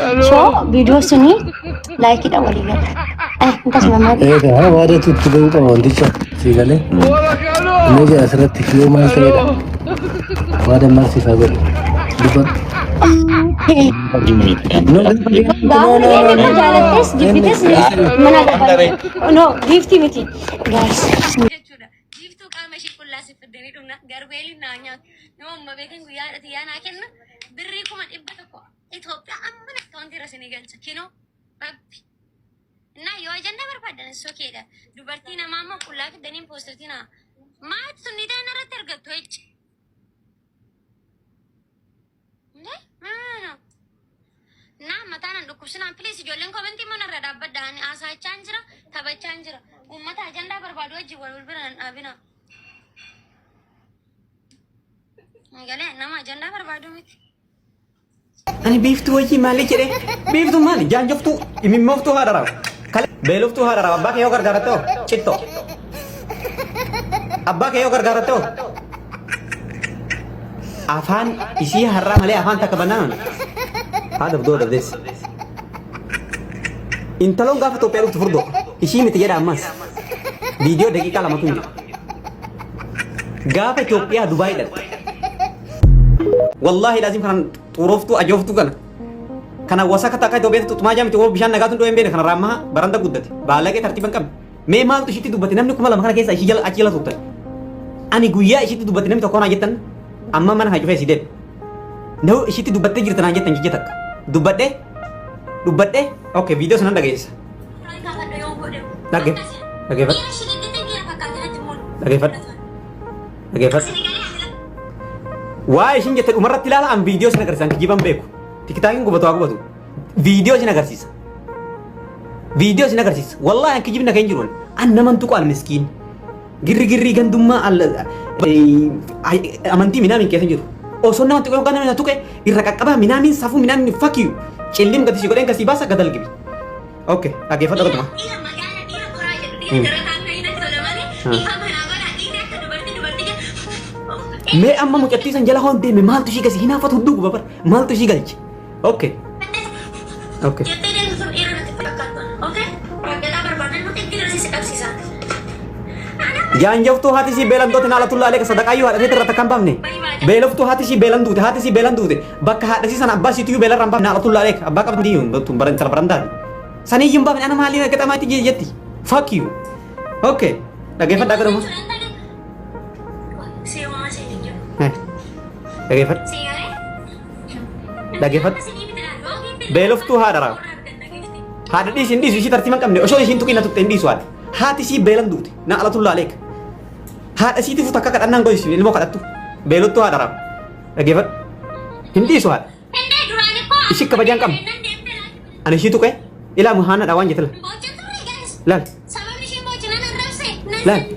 So video sini like kita wali ya. Entah selamat. Dah, wadah tu tiga upah wanita sigale. Ini je asal tiga mal saya. Wadah masih sabar. Lupa. No, jalan tes, gift mana dapat? No, gift miti, guys. Gift tu kalau masih kulah sifat dari tu nak garbeli nanya. No, mabekin gua ada tiada nak kena beri kumat ibat aku. Ethiopia aman kawan tira Senegal cakino. Nah, yo agenda berpada sokeda. Dubartina mama kulah ke denim postertina. Mat sunita nara tergat tuh. Nah, matanan dukusinan please jolen komenti mana rada badan asa chanjra taba chanjra umat agenda berbadu aja walul beran abina ngale nama agenda berbadu mit ani biftu waji malik re biftu malik janjoftu imi moftu harara kale beloftu harara abba ke yogar garato chitto abba ke yogar garato afan isi harra male afan takabanan هذا بدور this انت لو قافت وبيرو تفرضو ايشي متجد امس فيديو دقيقه لما تنجي قافت اثيوبيا دبي ده والله لازم كان طرفتو اجوفتو كان وسكت تاكاي دوبيت تما جام تو بيشان نغاتون دو امبين كان رامها براندا قدتي بالاقي ترتيبا كم مي مال تشتي دبتي نمني كما لما كان كيس ايشي جل اجيلا توت اني غويا ايشي دبتي نمي تكون اجتن اما من هاجو فيسيدت نو ايشي دبتي جرتنا اجتن جيتك dubat deh oke video senang dah guys lagi fat wah isin jatuh umar tilala am video senang kerja kijiban beku tikitangin gua batu video senang kerja wallah yang kijibna kain juruan an naman tuku al miskin giri gandumma al amanti minamin kesen juru oso naman tuku kan naman tuku irrakakaba minamin safu minamin fuck you celim gati sigoreng kasi basa gadal gibi oke lagi fat aku me amma mukattisan jala honte me mal tushi kasi hina fat huddu babar mal tushi galchi oke jangan jauh tuh hati si belan tuh tenala tuh lale kesadak ayu ada terata kampam nih belof tuh hati si belan tuh bakka hada si sana abbas itu belan rampam nala tuh lale abak apa dium betul berental berental sani jumpa anak mali kita mati jati fuck you oke lagi fat dagar rumah lagi fat belof tuh hada di sini si tertiman kam nih oso di sini tuh kina tuh tendi suat hati si belan tuh nala tuh lale hada si itu futaka kat anang boy sini mau kat tuh belot tuh ada lagi fat hindi suat isi kebajikan kam ane situ kayak ila muhana dawan jetel lan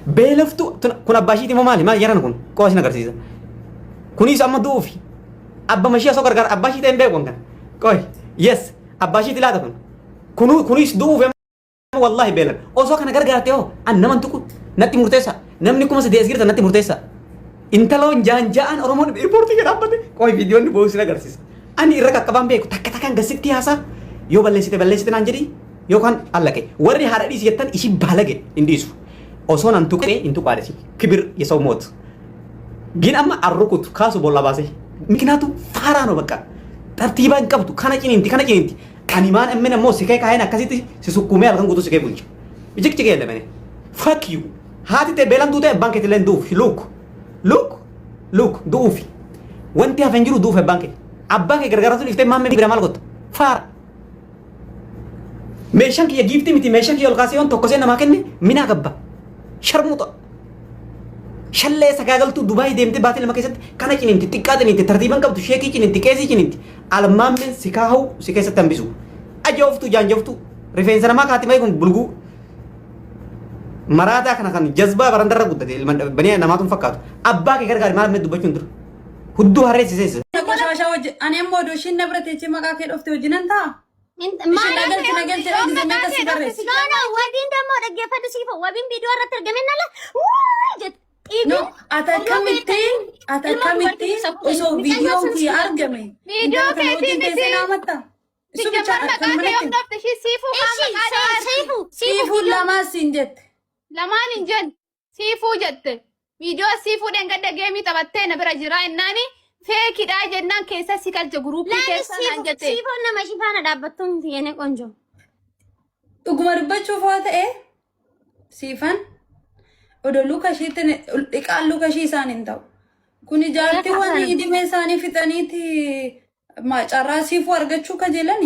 belof tuh kuna bashi ti mamali ma yaran kun ko asina garsiza kuni sama dofi abba mashi aso gargar abba shi tembe kon kan koy yes abba shi tilata kun kuni is dofi wallahi belan oso kana gargar teo an naman tuku natti murtesa namni kuma se desgirta natti murtesa intalon jangan oromon reporti kan apa deh koy video ni bosina garsis ani iraka kabambe ko takkan gasitti hasa yo ballesite nan jadi yo kan allake warri haradi siyatan isi balage indisu oso nan tuke intu qaresi kibir yesaw mot gin amma arrukut kasu bolla base miknatu farano bakka tartiban qabtu kana cininti ani man emmena mo sikay kayna kasiti sisukume alkan gutu sikay bunji ijik cike mene fuck you hati te belan dute banke te len du look duufi wanti hafen jiru duufe banke abbanke gargaratu ifte mamme bira mal got far meeshan kiya gifti miti meeshan kiya olqasiyon tokko sen nama kenne mina gabba sharmuta shalle sagagaltu dubai demte batil makesat kana cininti tiqqatinti tartiban qabtu sheki cininti kesi cininti al mamme sikahu sikesa tambisu ajoftu janjoftu refensana makatimay kun bulgu marada kana kan jazba barandara guddate bani namatun fakkaatu abba ke gargar mal med dubachun dur huddu harre sise ቆሻሻ ወጅ እኔም ወዶ እሺ ንብረት እቺ መቃከ ዶፍቴ ወጅነንታ ወዲን ደግሞ ደገፈዱ ሲፈ ወቢን ቪዲዮ ረተር ገመናለ no atakamitti oso video ki argame video ke tin sena matta ሲጀመር መቃቴ ወንዶፍተሽ ሲፉ ሲፉ ለማስ እንጀት ለማን እንጀን ሲፉ ጀት ቪዲዮ ሲፉ ደንገደ ጌሚ ተበቴ ነብረ ጅራ እናኒ ፌኪዳ ጀናን ኬሰ ሲከልጀ ግሩፕ ኬሰ አንጀቴ ሲፉ ነማ ሽፋና ዳበቱም የኔ ቆንጆ ኡግመርበቹ ፎተኤ ሲፈን ኦዶሉ ከሺትን ዲቃሉ ከሺሳን እንታው ኩኒ ጃርቲ ወኒ ዲሜሳኒ ፊጠኒቲ ማጫራ ሲፉ አርገቹ ከጀለኒ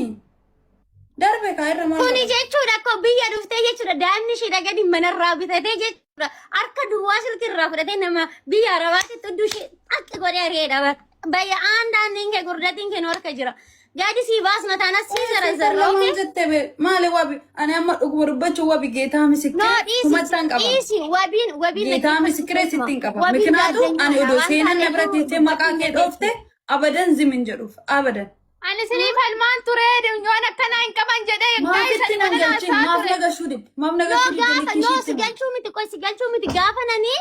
darbe kaayirra kuni jechuudha ko biyya dhuftee jechuudha daanni ishee dhagadi manarraa bitatee jechuudha harka duwwaa silkirraa fudhatee nama biyya arabaatti tudduu ishee xaqqi godhee ari'eedha bayya aandaan ninke gurdatiin kennu harka jira gaadi sii baas mataana sii zarazarroo jettebe maale wabi ani amma dhuguma dubbachuu wabi geetaa misikire kumattaan qaba dhiisi wabiin geetaa misikire sittiin qaba mikinaatu ani odoo seenan na bira teessee maqaa kee dhoofte abadan zimin jedhuuf abadan ani sinii falmaan ture yoon akkana hin qaban jedhee maafitti nan galchin maaf nagashuu dib maaf nagashuu dib no sigalchuu miti qoy sigalchuu miti gaafa nani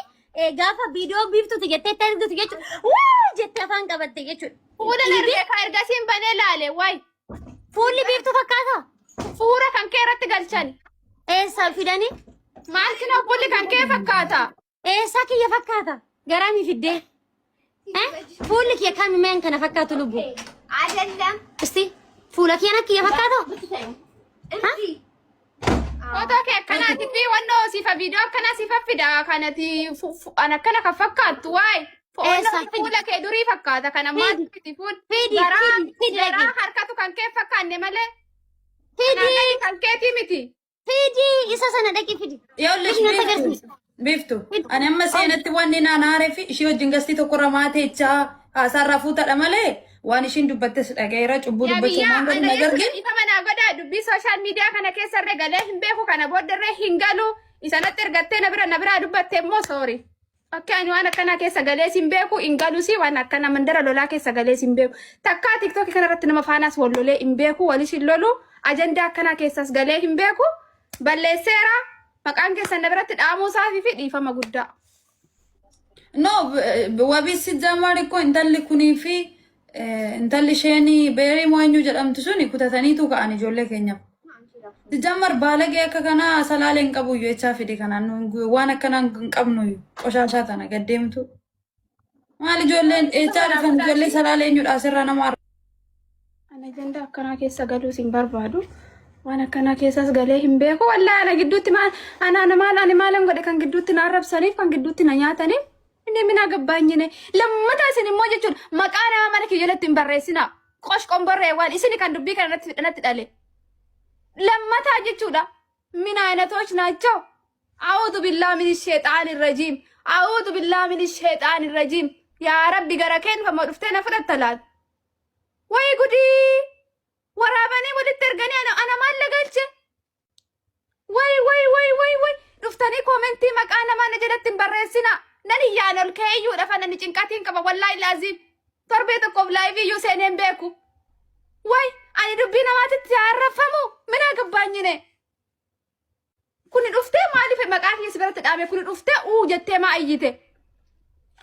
gaafa viidiyoo biiftuuti jettee tarduuti jechuudha wuu jettee afaan qabatte jechuudha fuula darbee ka ergasiin banee laale waay fuulli biiftuu fakkaata fuura kan kee irratti galchan eessaa fidanii maaltinoo fuulli kan kee fakkaata eessaa kiyya fakkaata garaami fiddee fuulli kiyya kaamimeen kana fakkaatu lubbu አይደለም እስቲ fuula kiyya kiyya fakkaata foto kee akkanaati fi wannoo sifa viidiyoo akkana sifa fida kanati an akkana kan fakkaattu waay fuula kee durii fakkaata kana maati fuul garaa harkatu kan kee fakkaanne malee kan keetii miti fidi isa sana dhaqi fidi yoollesh biiftu ani amma seenatti wanni naanaaree fi ishii wajjin gastii tokko ramaateechaa haasarraa fuutadha malee waan ishiin dubbattes dhagayeera cubbuu dubbachuu maan godhu nagargin ifa manaa godhaa dubbii sooshaal miidiyaa kana keessarree galee hin beeku kana booddarree hin galu isanatti ergattee na biraa dubbatte immoo soori akka ani waan akkanaa keessa galee sin beeku hin galu si waan akkana mandara lolaa keessa galee sin beeku takkaa tiktookii kanarratti nama faanaas wal lolee hin beeku walis hin lolu ajandaa akkanaa keessas galee hin beeku balleesseera maqaan keessan na biratti dhaamuusaa fi dhiifama guddaa no wabisi jammaari ko intalli kunii fi intalli isheen beerii mo'anyu jedhamtu suni kutataniitu ka'an ijoollee keenyaaf. Jammar baalagee akka kanaa salaalee hin qabu jechaa fide kanaan waan akkanaa hin qabnu qoshaashaa tana gaddeemtu. Maal ijoolleen echaa dhufan ijoollee salaalee eenyudha asirraa nama arga. Ana ajanda akkanaa keessa galuus hin barbaadu. Waan akkanaa keessas galee hin beeku. Wallaahi ana gidduutti ani maalan godhe kan gidduutti na arrabsaniif kan gidduutti na nyaataniif. Inni mina gabbaanyine lammata isin immoo jechuun maqaa nama mana kiyya jalatti hin barreessina qosh qomborree waan isin kan dubbii kana irratti dhale lammata jechuudha mina aynatoች ናቸው አዑዙ ቢላሂ ሚነ ሸይጣን ረጂም አዑዙ ቢላሂ ሚነ ሸይጣን ረጂም ያ ረቢ ገረከን ከመዱፍቴ ነፍረተላል ወይ ጉዲ ወራበኔ ወድት ተርገኔ አና ማለገልች ወይ ዱፍተኒ ኮሜንቲ መቃ nama jalatti hin barreessina nan iyyaan ol ka'eeyyuu dhafa nan cinqatiin qaba wallaahi laazim torbee tokkoof laayivii iyyuu seeneen beeku way ani dubbii namaatitti arrafamu mina gabbaanyine kuni dhuftee maaliif maqaa kiyya biratti dhaame kuni dhuftee jettee maa iyyite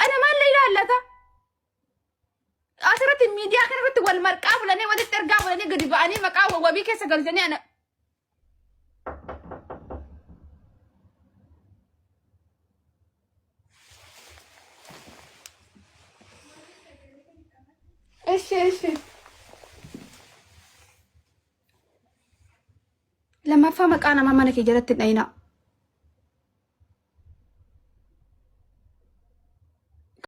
ana maal ilaallata asirratti miidiyaa kanarratti wal marqaa bulanii walitti ergaa bulanii gadi ba'anii maqaa wabii keessa galchanii ana እሺ ለማፋ መቃና ማማነ ከጀረት ነይና